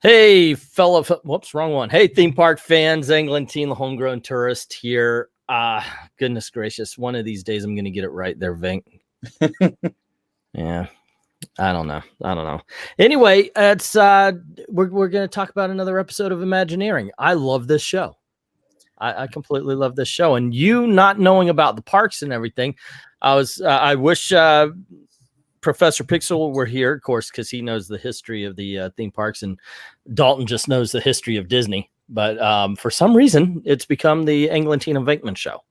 Hey, fellow, whoops, wrong one. Hey, theme park fans, Eglantine, the homegrown tourist here. Goodness gracious, one of these days I'm going to get it right there, Vink. Yeah, I don't know. Anyway, it's we're going to talk about another episode of Imagineering. I love this show. I completely love this show, and you not knowing about the parks and everything, I wish Professor Pixel were here, of course, because he knows the history of the theme parks, and Dalton just knows the history of Disney. But for some reason, it's become the Eglantine and Venkman show.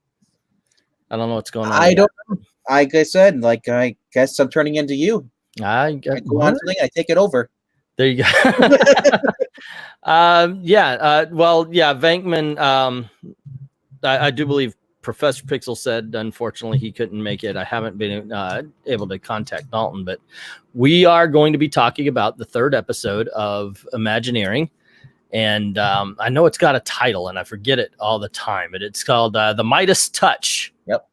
I don't know what's going on. I don't know. Like I said, I guess I'm turning into you. I go on something, I take it over. There you go. Venkman, I do believe Professor Pixel said, unfortunately, he couldn't make it. I haven't been able to contact Dalton, but we are going to be talking about the third episode of Imagineering. And I know it's got a title, and I forget it all the time, but it's called The Midas Touch. Yep.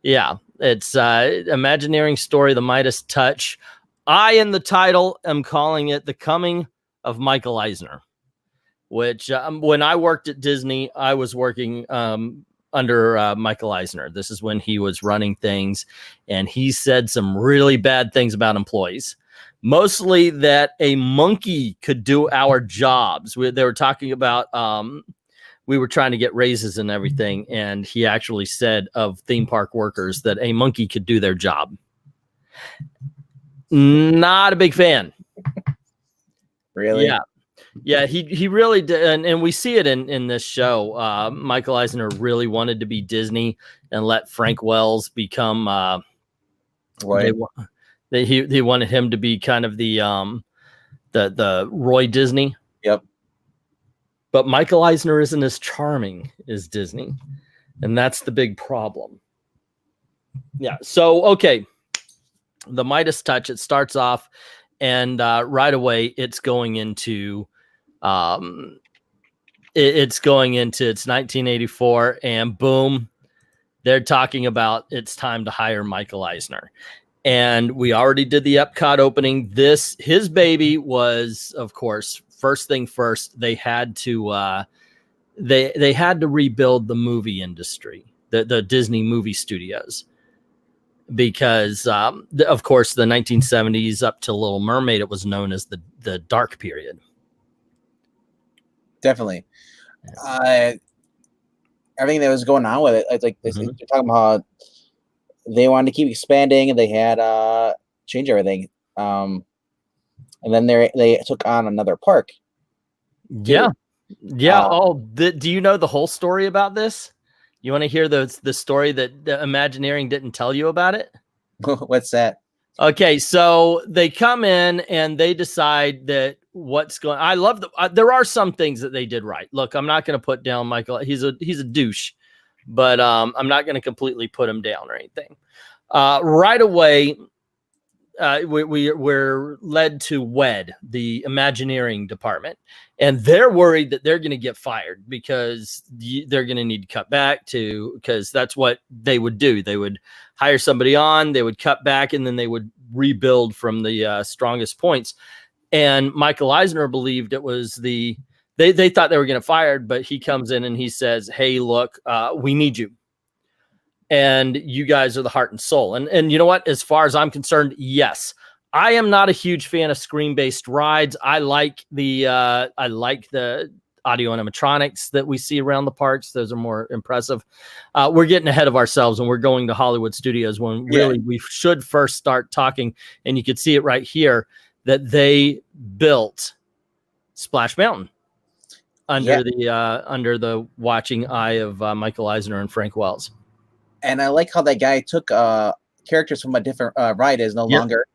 Yeah, it's Imagineering story, The Midas Touch. I, in the title, am calling it The Coming of Michael Eisner, which when I worked at Disney, I was working under Michael Eisner. This is when he was running things, and he said some really bad things about employees, mostly that a monkey could do our jobs. They were talking about we were trying to get raises and everything, and he actually said of theme park workers that a monkey could do their job. Not a big fan. Really? Yeah, he really did, and we see it in this show. Michael Eisner really wanted to be Disney and let Frank Wells become right. He wanted him to be kind of the Roy Disney. Yep. But Michael Eisner isn't as charming as Disney, and that's the big problem. Yeah. So okay, The Midas Touch. It starts off, and right away it's going into. It's 1984, and boom, they're talking about it's time to hire Michael Eisner. And we already did the Epcot opening. His baby was, of course, first thing first. They had to they had to rebuild the movie industry, the Disney movie studios, because of course the 1970s up to Little Mermaid, it was known as the dark period. Definitely. Everything that was going on with it, it's like you're talking about how they wanted to keep expanding, and they had change everything. And then they took on another park. Yeah. Do you know the whole story about this? You want to hear the story that the Imagineering didn't tell you about it? What's that? Okay, so they come in and they decide that I love there are some things that they did right. Look, I'm not going to put down Michael. He's a douche, but I'm not going to completely put him down or anything. Right away, we're led to WED, the Imagineering department, and they're worried that they're going to get fired because they're going to need to cut back because that's what they would do. They would hire somebody on, they would cut back, and then they would rebuild from the strongest points. And Michael Eisner believed it was they thought they were going to fire, but he comes in and he says, hey, look, we need you. And you guys are the heart and soul. And you know what? As far as I'm concerned, yes. I am not a huge fan of screen-based rides. I like the audio animatronics that we see around the parks. Those are more impressive. We're getting ahead of ourselves, and we're going to Hollywood Studios when really we should first start talking. And you can see it right here that they built Splash Mountain under the watching eye of Michael Eisner and Frank Wells. And I like how that guy took characters from a different ride. Is no longer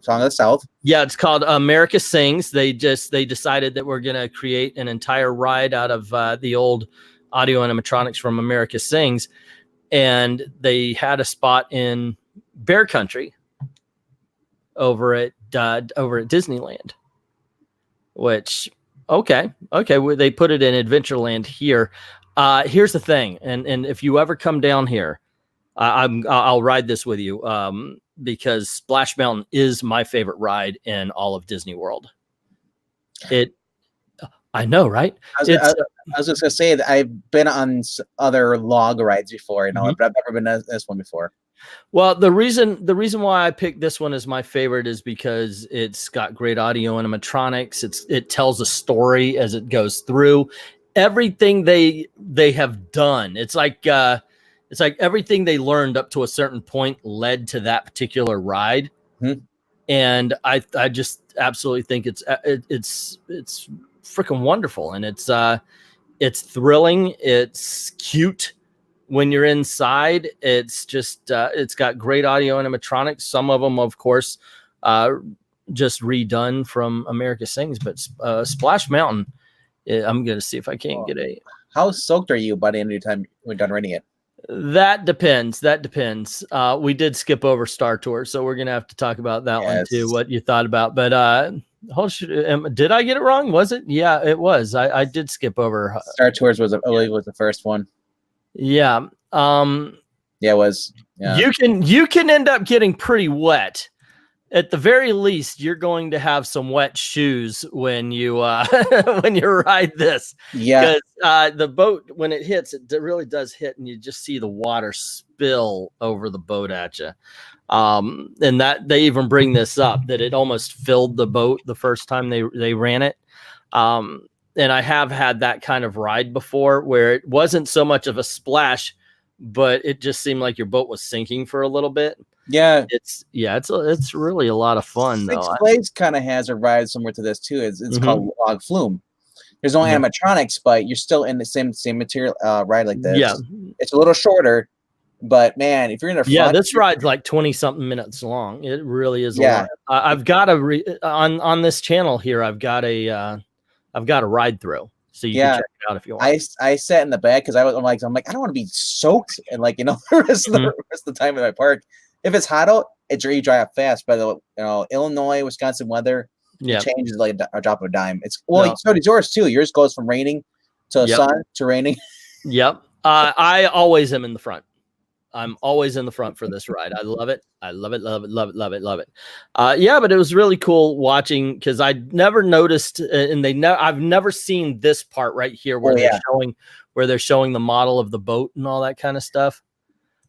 Song of the South. Yeah, it's called America Sings. They decided that we're going to create an entire ride out of the old audio animatronics from America Sings, and they had a spot in Bear Country over at Disneyland. Which they put it in Adventureland here. Here's the thing, and if you ever come down here, I'll ride this with you because Splash Mountain is my favorite ride in all of Disney World. I know, right? I was just gonna say that I've been on other log rides before, but I've never been on this one before. Well, the reason why I picked this one as my favorite is because it's got great audio animatronics. It tells a story as it goes through. Everything they have done, it's like everything they learned up to a certain point led to that particular ride. And I just absolutely think it's freaking wonderful, and it's thrilling, it's cute. When you're inside, it's just it's got great audio animatronics. Some of them, of course, just redone from America Sings, but Splash Mountain, I'm gonna see if I can't get a. How soaked are you by the end of your time we're done renting it? That depends. We did skip over Star Tours, so we're gonna have to talk about that one too. What you thought about, but did I get it wrong? Was it? Yeah, it was. I did skip over. Star Tours was the first one. Yeah. Yeah, it was. Yeah. You can end up getting pretty wet. At the very least, you're going to have some wet shoes when you when you ride this. Yeah. Because the boat, when it hits, it really does hit, and you just see the water spill over the boat at you. And that they even bring this up, that it almost filled the boat the first time they ran it. And I have had that kind of ride before where it wasn't so much of a splash, but it just seemed like your boat was sinking for a little bit. Yeah. It's really a lot of fun. Six Flags kind of has a ride similar to this too. It's called Log Flume. There's no animatronics, but you're still in the same material ride like this. Yeah. It's a little shorter, but man, if you're in the front, this ride's like 20 something minutes long. It really is. Yeah. I've got on this channel here. I've got a ride through, so you can check it out if you want. I sat in the back because I'm like I don't want to be soaked and the rest of the time in my park. If it's hot out, you drive fast. But Illinois, Wisconsin weather changes like a drop of a dime. So does yours too. Yours goes from raining to sun to raining. Yep. I always am in the front. I'm always in the front for this ride. I love it. I love it. Yeah, but it was really cool watching because I never noticed, and I've never seen this part right here where they're showing the model of the boat and all that kind of stuff.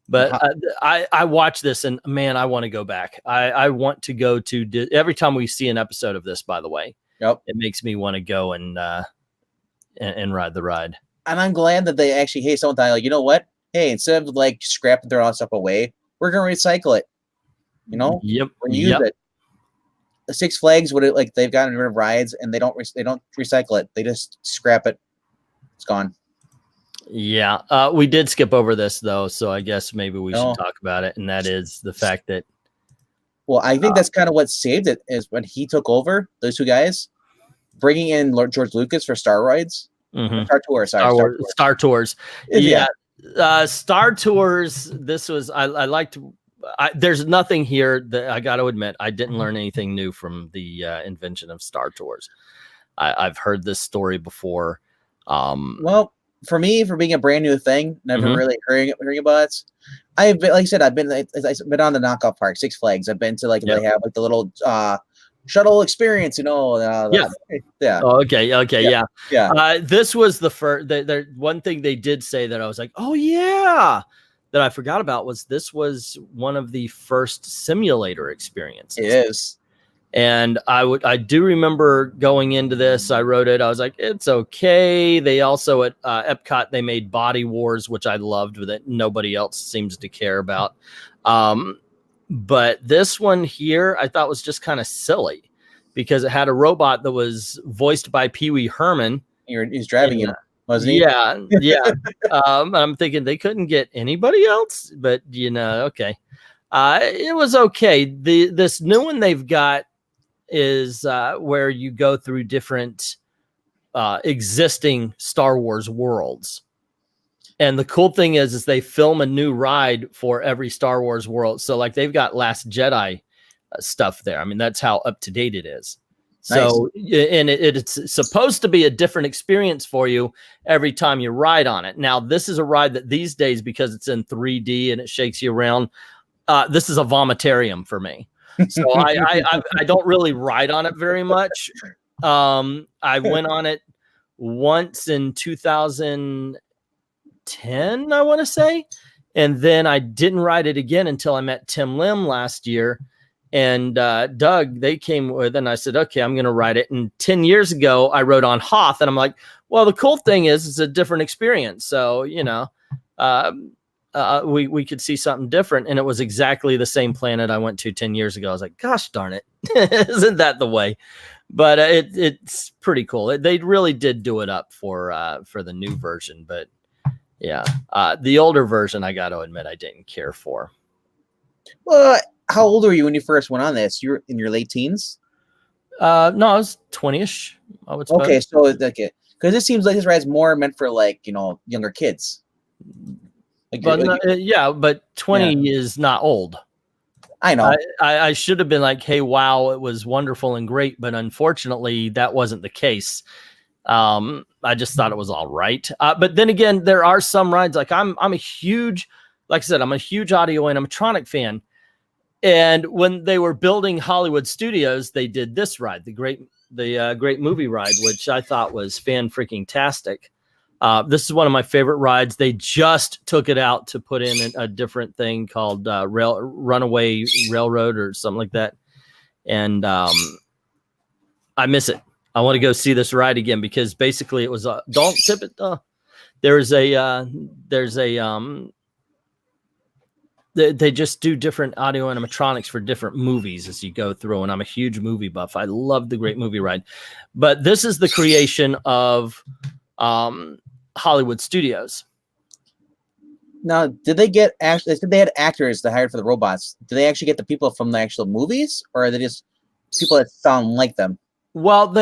But I watch this and man, I want to go back. I want to go to every time we see an episode of this. By the way, it makes me want to go and ride the ride. And I'm glad that they actually someone thought, you know what? Hey, instead of scrapping throwing all stuff away, we're gonna recycle it. Yep. Use it. The Six Flags they've gotten rid of rides and they don't recycle it. They just scrap it. It's gone. Yeah. We did skip over this though, so I guess maybe we should talk about it. And that is the fact that. Well, I think that's kind of what saved it is when he took over. Those two guys bringing in George Lucas for Star Rides, Star Tours. Sorry, Star Tours. Yeah. Star Tours, this was I liked. There's nothing here that I got to admit I didn't learn anything new from the invention of Star Tours. I've heard this story before. Well, for me, for being a brand new thing, never really hearing about it. I've been, like I said, I've been on the knockoff park, Six Flags. I've been to they have the little shuttle experience, yeah. Oh, okay. Yeah. This was the first. One thing they did say that I was like, oh yeah, that I forgot about was this was one of the first simulator experiences. It is. And I do remember going into this. I wrote it. I was like, it's okay. They also at Epcot they made Body Wars, which I loved, that nobody else seems to care about. But this one here, I thought was just kind of silly because it had a robot that was voiced by Pee Wee Herman. He's driving him, wasn't he? Yeah. I'm thinking they couldn't get anybody else, but okay. It was okay. This new one they've got is where you go through different existing Star Wars worlds. And the cool thing is they film a new ride for every Star Wars world. So they've got Last Jedi stuff there. I mean, that's how up to date it is. So, and it's supposed to be a different experience for you every time you ride on it. Now, this is a ride that these days, because it's in 3D and it shakes you around, this is a vomitarium for me. So I don't really ride on it very much. I went on it once in 2010, I want to say. And then I didn't ride it again until I met Tim Lim last year. And Doug, they came with, and I said, okay, I'm going to ride it. And 10 years ago, I rode on Hoth, and I'm like, well, the cool thing is it's a different experience. So, you know, we could see something different. And it was exactly the same planet I went to 10 years ago. I was like, gosh darn it. Isn't that the way? But it's pretty cool. They really did do it up for the new version. But yeah, the older version, I got to admit, I didn't care for. Well, how old were you when you first went on this? You were in your late teens? No, I was 20-ish, I would suppose. Okay, so okay, because it seems like this ride's more meant for, like, you know, younger kids. Like, but yeah, but 20 is not old. I know. I should have been like, hey, wow, it was wonderful and great, but unfortunately, that wasn't the case. I just thought it was all right. But then again, there are some rides, like I'm a huge, like I said, I'm a huge audio animatronic fan. And when they were building Hollywood Studios, they did this ride, the great movie ride, which I thought was fan-freaking-tastic. This is one of my favorite rides. They just took it out to put in a different thing called Runaway Railroad or something like that. And I miss it. I want to go see this ride again because basically it was don't tip it. They just do different audio animatronics for different movies as you go through. And I'm a huge movie buff. I love the Great Movie Ride, but this is the creation of Hollywood Studios. Now, did they get actually? They had actors that hired for the robots. Do they actually get the people from the actual movies, or are they just people that sound like them? Well,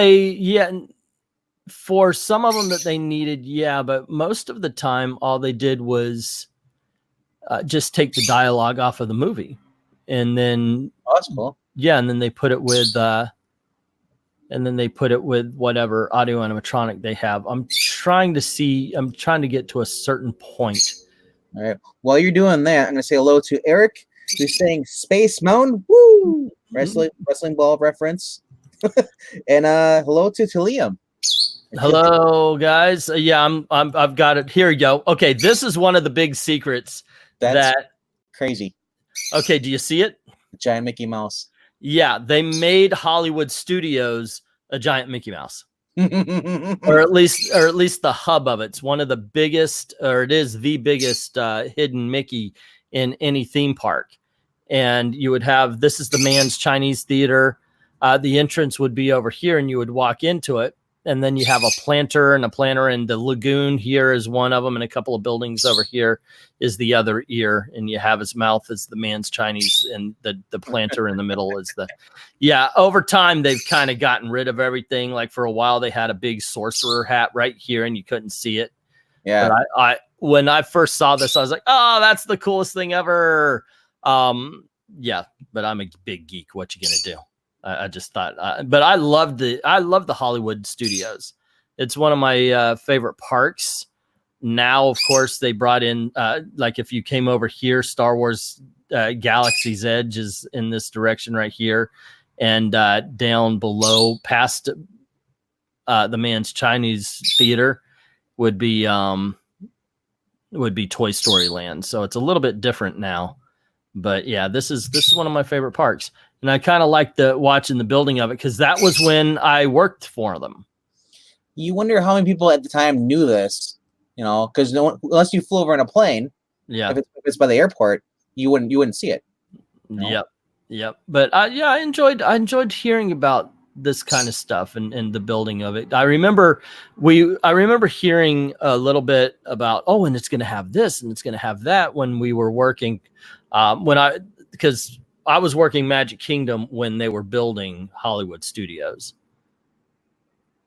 for some of them that they needed, but most of the time, all they did was just take the dialogue off of the movie, and then that's cool. Yeah, and then they put it with whatever audio animatronic they have. I'm trying to get to a certain point. All right. While you're doing that, I'm gonna say hello to Eric, who's saying Space Mountain. Woo! Wrestling ball reference. And hello to Liam. Hello, guys. Yeah, I've got it. Here you go. Okay, this is one of the big secrets. That's crazy. Okay, do you see it? Giant Mickey Mouse. Yeah, they made Hollywood Studios a giant Mickey Mouse. or at least the hub of it. It's one of the biggest, or it is the biggest hidden Mickey in any theme park. And you would have, this is the Mann's Chinese Theater. The entrance would be over here, and you would walk into it. And then you have a planter, and the lagoon here is one of them, and a couple of buildings over here is the other ear. And you have his mouth as the Mann's Chinese, and the planter in the middle is the, over time, they've kind of gotten rid of everything. Like for a while, they had a big sorcerer hat right here, and you couldn't see it. Yeah. But when I first saw this, I was like, oh, that's the coolest thing ever. But I'm a big geek. What you going to do? I just thought, but I love the Hollywood Studios. It's one of my favorite parks. Now, of course, they brought in, like if you came over here, Star Wars Galaxy's Edge is in this direction right here. And down below past the Mann's Chinese Theater would be Toy Story Land. So it's a little bit different now. But yeah, this is one of my favorite parks. And I kind of like watching the building of it because that was when I worked for them. You wonder how many people at the time knew this, you know, because unless you flew over in a plane, if it's by the airport, you wouldn't see it. You know? Yep. But I enjoyed hearing about this kind of stuff and the building of it. I remember hearing a little bit about, and it's going to have this and it's going to have that when we were working. Because I was working Magic Kingdom when they were building Hollywood Studios.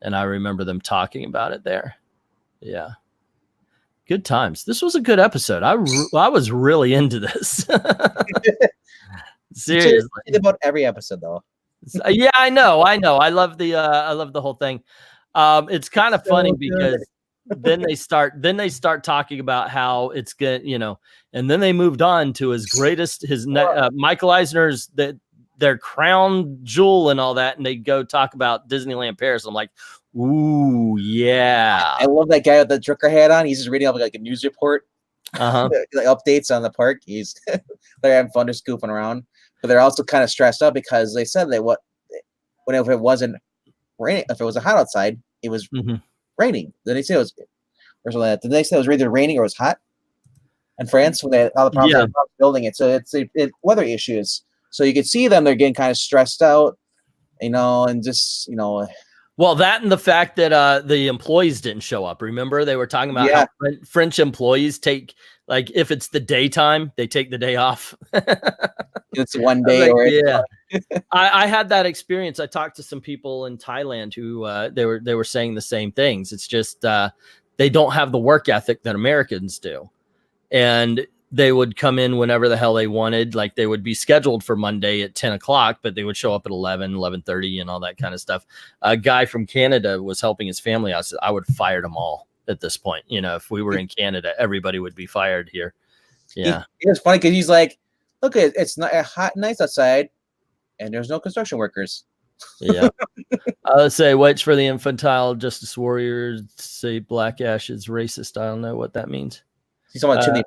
And I remember them talking about it there. Yeah. Good times. This was a good episode. I was really into this. Seriously. About every episode though. Yeah, I know. I love the whole thing. It's kind of funny because then they start talking about how it's good, you know, and then they moved on to Michael Eisner's their crown jewel and all that, and they go talk about Disneyland Paris. I'm like, Ooh, yeah. I love that guy with the trucker hat on. He's just reading up like a news report, like updates on the park. He's they're having fun, just goofing around, but they're also kind of stressed out because they said that whenever it wasn't raining, if it was hot outside, it was raining. Then they say it was, or something like that. Did they say it was either raining or it was hot in France when they had all the problems building it? So it's weather issues. So you can see them; they're getting kind of stressed out, and just Well, that and the fact that the employees didn't show up. Remember, they were talking about how French employees take, like, if it's the daytime, they take the day off. It's one day. I had that experience. I talked to some people in Thailand who they were saying the same things. It's just they don't have the work ethic that Americans do, and they would come in whenever the hell they wanted. Like, they would be scheduled for Monday at 10 o'clock, but they would show up at 11:30 and all that kind of stuff. A guy from Canada was helping his family. I would fire them all at this point. If we were in Canada, everybody would be fired here. Yeah. It's funny because he's like, look, it's not hot and nice outside and there's no construction workers. Yeah. Let's say, waits for the infantile justice warriors say black ash is racist. I don't know what that means. He's talking about chimney.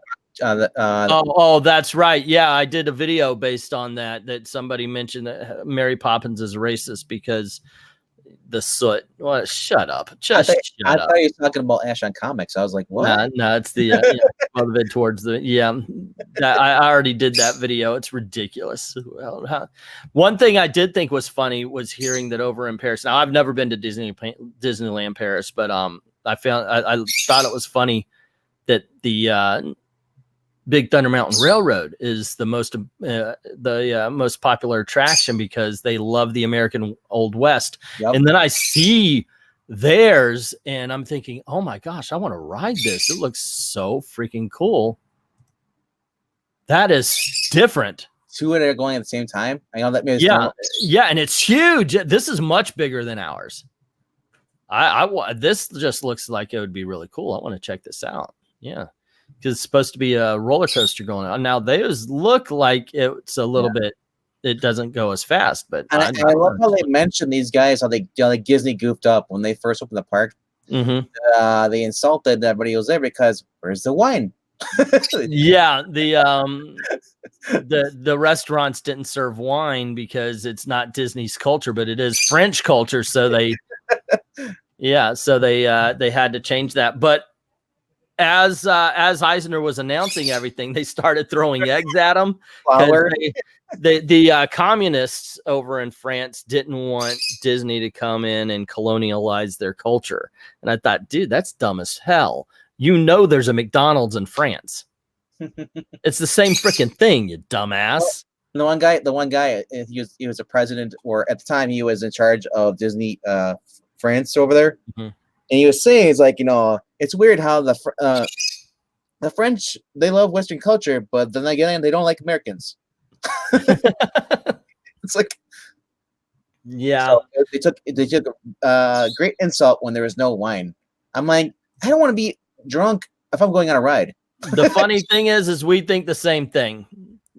That's right. Yeah, I did a video based on that somebody mentioned that Mary Poppins is racist because the soot. Well, shut up. I thought you were talking about Ash on comics. I was like, what? No, it's the motivated towards the I already did that video. It's ridiculous. One thing I did think was funny was hearing that over in Paris. Now, I've never been to Disneyland Paris, but I thought it was funny that the Big Thunder Mountain Railroad is the most popular attraction because they love the American Old West. Yep. And then I see theirs and I'm thinking, oh my gosh, I want to ride this. It looks so freaking cool. That is different. Two are going at the same time. I know that means and it's huge. This is much bigger than ours. This just looks like it would be really cool. I want to check this out. Yeah. Because it's supposed to be a roller coaster going on. Now, those look like it's a little bit, it doesn't go as fast. But I love how they mentioned these guys, how they like Disney goofed up when they first opened the park. They insulted everybody who was there because where's the wine? Yeah, the restaurants didn't serve wine because it's not Disney's culture, but it is French culture. So they, they had to change that. But as Eisner was announcing everything, they started throwing eggs at him. The communists over in France didn't want Disney to come in and colonialize their culture. And I thought, dude, that's dumb as hell. There's a McDonald's in France. It's the same freaking thing, you dumbass. The one guy, he was a president, or at the time he was in charge of Disney France over there. And he was saying, it's like, it's weird how the French, they love Western culture, but then again, they don't like Americans. It's like, so they took great insult when there was no wine. I'm like, I don't want to be drunk if I'm going on a ride. The funny thing is we think the same thing.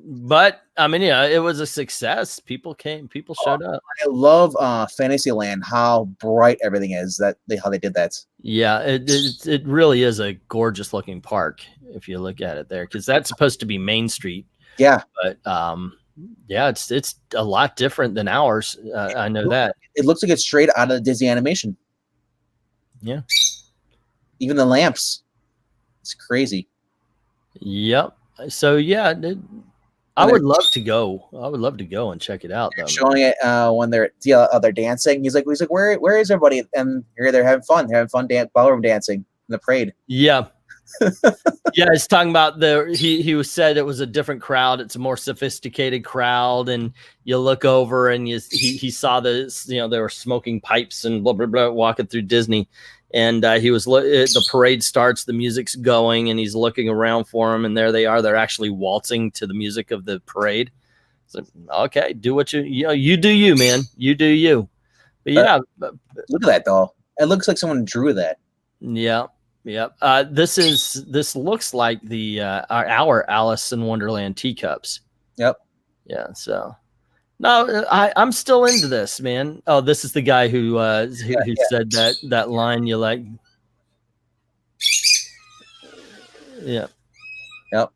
But I mean, it was a success. People showed up. I love Fantasyland, how bright everything is. How they did that. Yeah, it really is a gorgeous looking park if you look at it there, because that's supposed to be Main Street. Yeah, but it's a lot different than ours. I know that. It looks like it's straight out of the Disney animation. Yeah, even the lamps. It's crazy. Yep. So yeah. I would love to go. I would love to go and check it out. Though, showing it when they're dancing. He's like, where is everybody? And here they're having fun. They're having fun ballroom dancing in the parade. Yeah, yeah. He's talking about he said it was a different crowd. It's a more sophisticated crowd, and you look over and he saw this. They were smoking pipes and blah blah blah walking through Disney. And the parade starts, the music's going, and he's looking around for them, and there they are. They're actually waltzing to the music of the parade. So, okay, do what you do, you man, you do you. But yeah, look at that doll. It looks like someone drew that. Yeah, yeah. This looks like our Alice in Wonderland teacups. Yep. Yeah. So, No, I'm still into this, man. Oh, this is the guy who said that line you like. Yeah. Yep.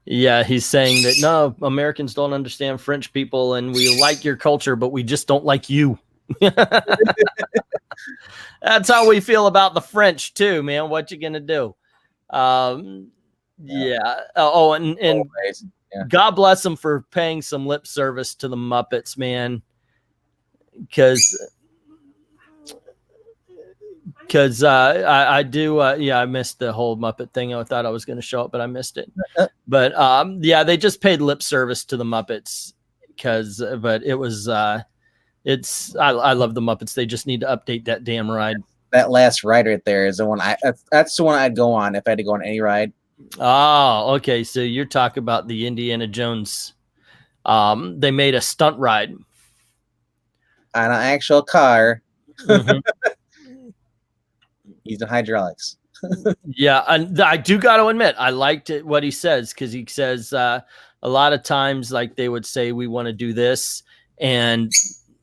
Yeah, he's saying that no, Americans don't understand French people, and we like your culture, but we just don't like you. That's how we feel about the French too, man. What you gonna do? Yeah. Oh, and yeah. God bless them for paying some lip service to the Muppets, man. Because I do, yeah, I missed the whole Muppet thing. I thought I was going to show up, but I missed it. But yeah, they just paid lip service to the Muppets but it was, I love the Muppets. They just need to update that damn ride. That last ride right there is the one that's the one I'd go on if I had to go on any ride. Oh, okay. So you're talking about the Indiana Jones. They made a stunt ride on an actual car. Mm-hmm. Using hydraulics. Yeah, and I do got to admit, I liked it what he says, because he says a lot of times, like they would say, we want to do this, and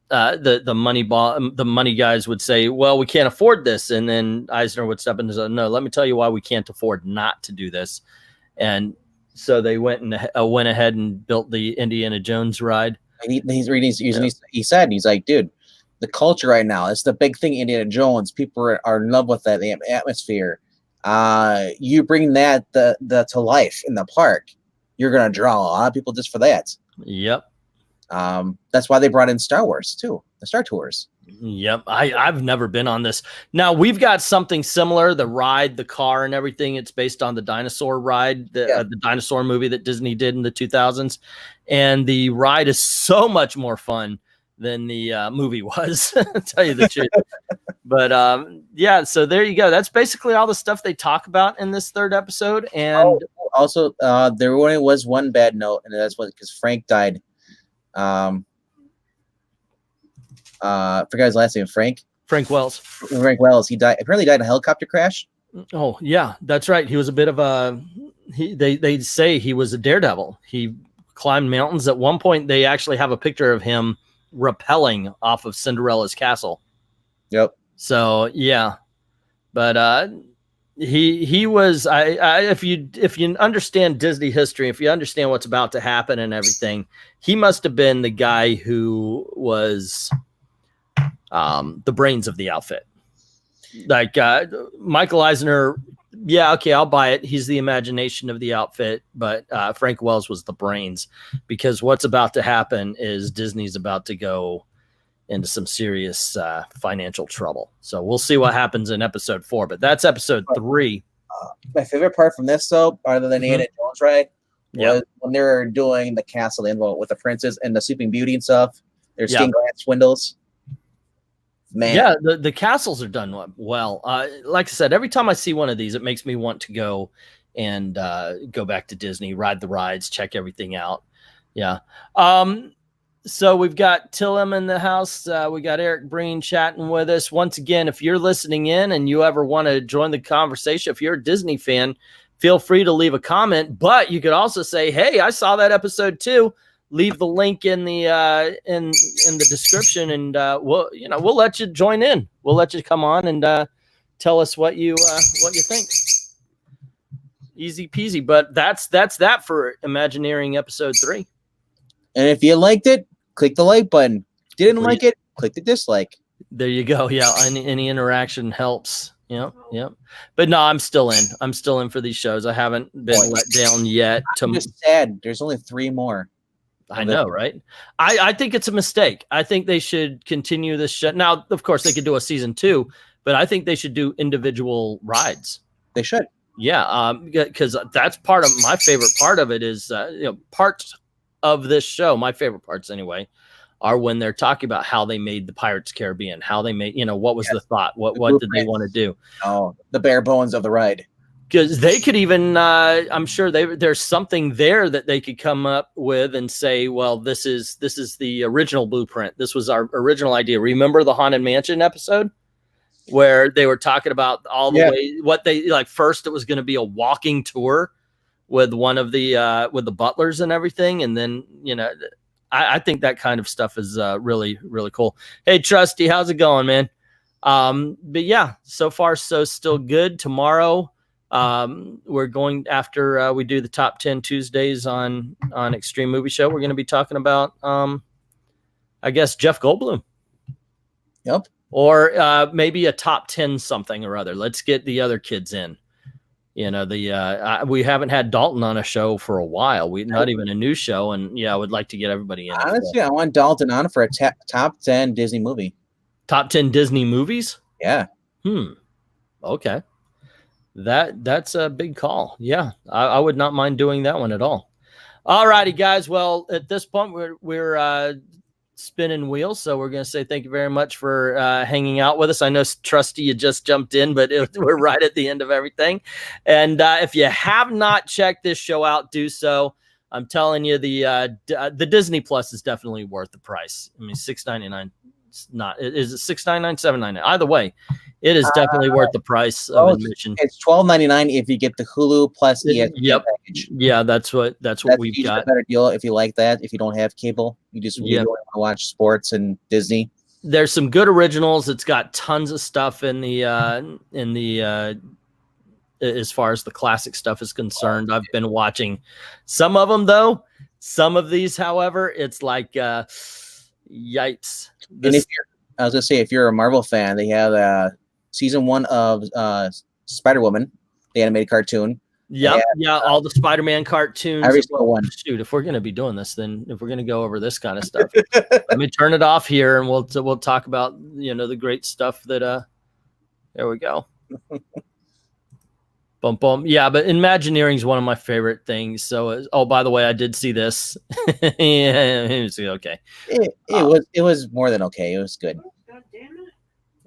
the money guys would say, well, we can't afford this, and then Eisner would step in and say, no, let me tell you why we can't afford not to do this. And so they went ahead and built the Indiana Jones ride. He said, he's like, dude, the culture right now, it's the big thing. Indiana Jones, people are in love with that, the atmosphere. You bring that to life in the park, you're gonna draw a lot of people just for that. Yep. That's why they brought in Star Wars too, the Star Tours. Yep. I've never been on this. Now we've got something similar, the ride, the car, and everything. It's based on the dinosaur ride, the dinosaur movie that Disney did in the 2000s, and the ride is so much more fun than the movie was, to tell you the truth. But yeah, so there you go. That's basically all the stuff they talk about in this third episode. And also, there only was one bad note, and that's because Frank died. I forgot his last name. Frank Wells. Frank Wells. He died. Apparently, died in a helicopter crash. Oh yeah, that's right. He was a bit of a. They say he was a daredevil. He climbed mountains. At one point, they actually have a picture of him rappelling off of Cinderella's castle. Yep. So yeah, but he was. If you understand Disney history, if you understand what's about to happen and everything, he must have been the guy who was the brains of the outfit. Like Michael Eisner. Yeah, okay, I'll buy it. He's the imagination of the outfit, but Frank Wells was the brains, because what's about to happen is Disney's about to go into some serious financial trouble. So we'll see what happens in episode 4, but that's episode 3. My favorite part from this, though, other than Indiana Jones ride, was when they're doing the castle with the princess and the Sleeping Beauty and stuff. They're stained glass windows. Man. Yeah, the castles are done well. Like I said, every time I see one of these, it makes me want to go and go back to Disney, ride the rides, check everything out. Yeah. So we've got Tillum in the house. We got Eric Breen chatting with us. Once again, if you're listening in and you ever want to join the conversation, if you're a Disney fan, feel free to leave a comment. But you could also say, hey, I saw that episode too. Leave the link in the description, and we'll let you join in. We'll let you come on and tell us what you think. Easy peasy. But that's that for Imagineering episode 3. And if you liked it, click the like button. Didn't like it, click the dislike. There you go. Yeah, any interaction helps. Yep. But no, I'm still in. I'm still in for these shows. I haven't been let down yet. I'm just sad. There's only 3 more. I know, right? I think it's a mistake. I think they should continue this show. Now, of course, they could do a season 2, but I think they should do individual rides. They should. Yeah, because that's part of my favorite part of it is, parts of this show, my favorite parts anyway, are when they're talking about how they made the Pirates Caribbean, how they made, what was the thought? What did they want to do? Oh, the bare bones of the ride. Because they could even, I'm sure there's something there that they could come up with and say, well, this is the original blueprint. This was our original idea. Remember the Haunted Mansion episode where they were talking about all the way what they like? First, it was going to be a walking tour with one of the with the butlers and everything. And then, you know, I think that kind of stuff is really, really cool. Hey, Trusty, how's it going, man? But yeah, so far so still good. Tomorrow, we're going after we do the top 10 Tuesdays on Extreme Movie Show. We're going to be talking about, I guess, Jeff Goldblum. Yep. Or maybe a top 10 something or other. Let's get the other kids in. You know, we haven't had Dalton on a show for a while. Not even a new show. And yeah, I would like to get everybody in. Honestly, I want Dalton on for a top 10 Disney movie. Top 10 Disney movies? Yeah. Okay. That's a big call. Yeah. I would not mind doing that one at all. All righty, guys. Well, at this point, we're spinning wheels. So we're going to say thank you very much for hanging out with us. I know, Trusty, you just jumped in, but we're right at the end of everything. And if you have not checked this show out, do so. I'm telling you, the Disney Plus is definitely worth the price. I mean, $6.99. It's not. Is it $6.99, $7.99? Either way, it is definitely worth the price of admission. It's $12.99 if you get the Hulu plus ESPN package. Yeah, that's what we've got. A better deal if you like that. If you don't have cable, you just really want to watch sports and Disney. There's some good originals. It's got tons of stuff in the as far as the classic stuff is concerned. I've been watching some of them though. Some of these, however, it's like yikes. I was gonna say, if you're a Marvel fan, they have season 1 of Spider-Woman, the animated cartoon. Yeah, all the Spider-Man cartoons. Every single one. Shoot, if we're gonna be doing this, then if we're gonna go over this kind of stuff, let me turn it off here, and we'll talk about, you know, the great stuff that. There we go. Boom, boom. Yeah, but Imagineering is one of my favorite things. So, by the way, I did see this. Yeah, it was okay. It was more than okay. It was good. God damn it.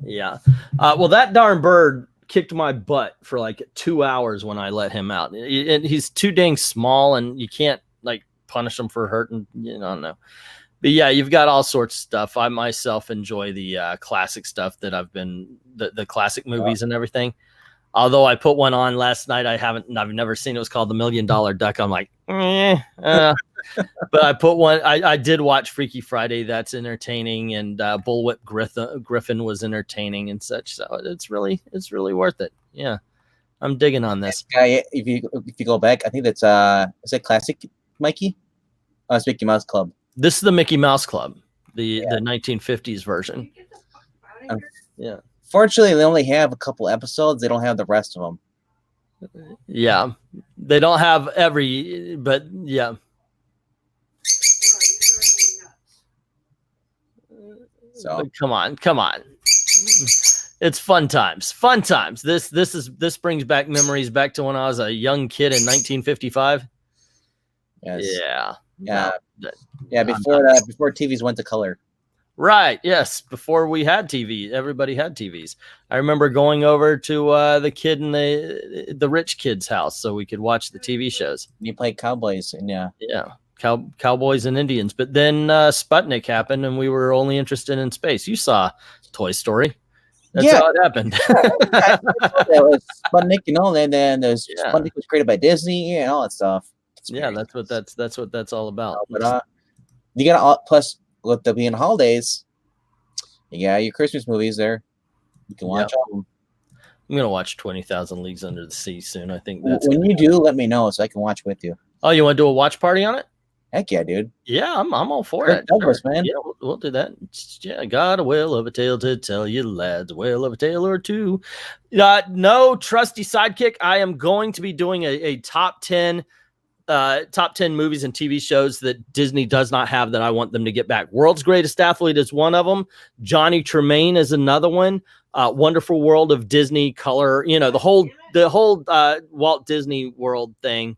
Yeah. Well, that darn bird kicked my butt for like 2 hours when I let him out. He's too dang small, and you can't like punish him for hurting. You know. But yeah, you've got all sorts of stuff. I myself enjoy the classic stuff that I've been the classic movies and everything. Although I put one on last night, I've never seen it. It was called The $1 Million Duck. I'm like, but I put one. I did watch Freaky Friday. That's entertaining, and Bullwhip Griffin was entertaining and such. So it's really worth it. Yeah, I'm digging on this. Guy, if you go back, I think that's is it Classic Mikey? Oh, it's Mickey Mouse Club. This is the Mickey Mouse Club, the 1950s version. Yeah. Fortunately, they only have a couple episodes. They don't have the rest of them. Yeah, they don't have every, but yeah. So but come on. It's fun times. This brings back memories back to when I was a young kid in 1955. Yes. Yeah. Before TVs went to color. Right. Yes. Before we had TV, everybody had TVs. I remember going over to the kid in the rich kid's house so we could watch the TV shows. You played cowboys, and cowboys and Indians. But then Sputnik happened, and we were only interested in space. You saw Toy Story. That's how it happened. That was Sputnik, you know. And then there's Sputnik was created by Disney and all that stuff. That's what that's all about. But you got all plus. With the being holidays, you got your Christmas movies there. You can watch all of them. I'm gonna watch 20,000 Leagues Under the Sea soon. I think that's when you do, let me know so I can watch with you. Oh, you want to do a watch party on it? Heck yeah, dude. Yeah, I'm all for it. Douglas, man. Yeah, we'll do that. Yeah, got a whale of a tale to tell you, lads. Whale of a tale or two. No, trusty sidekick. I am going to be doing a top 10 movies and TV shows that Disney does not have that I want them to get back. World's Greatest Athlete is one of them. Johnny Tremaine is another one. Wonderful World of Disney Color. You know, the whole Walt Disney World thing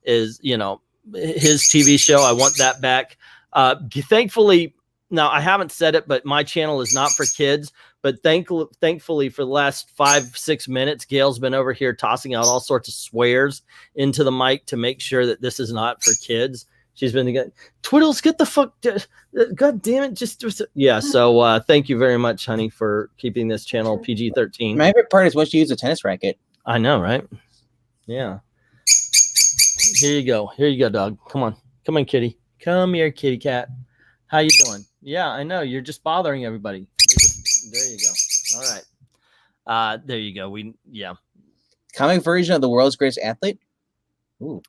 is, you know, his TV show. I want that back. Thankfully, now I haven't said it, but my channel is not for kids. But thankfully, for the last 5-6 minutes, Gail's been over here tossing out all sorts of swears into the mic to make sure that this is not for kids. She's been going, Twiddles, get the fuck, God damn it, just yeah. So thank you very much, honey, for keeping this channel PG-13. My favorite part is when she used a tennis racket. I know, right? Yeah. Here you go. Here you go, dog. Come on. Come on, kitty. Come here, kitty cat. How you doing? Yeah, I know. You're just bothering everybody. There you go. All right. There you go. Comic version of the world's greatest athlete. Ooh.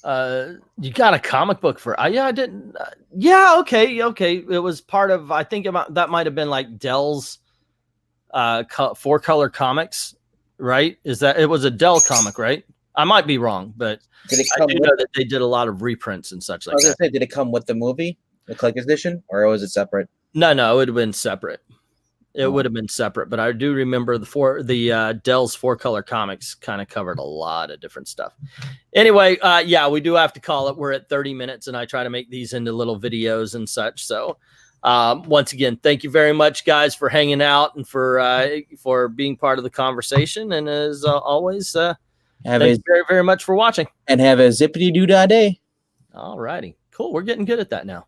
You got a comic book for? Yeah, I didn't. Yeah, okay. It was part of. I think that might have been like Dell's 4-color comics, right? Is that it was a Dell comic, right? I might be wrong, but I do know that they did a lot of reprints and such like that. Say, did it come with the movie, the collector's edition, or was it separate? No, it would have been separate. It would have been separate, but I do remember the Dell's 4-color comics kind of covered a lot of different stuff. Anyway, yeah, we do have to call it. We're at 30 minutes, and I try to make these into little videos and such. So once again, thank you very much, guys, for hanging out and for being part of the conversation. And as always, thank you very, very much for watching. And have a zippity-doo-dah day. All righty. Cool. We're getting good at that now.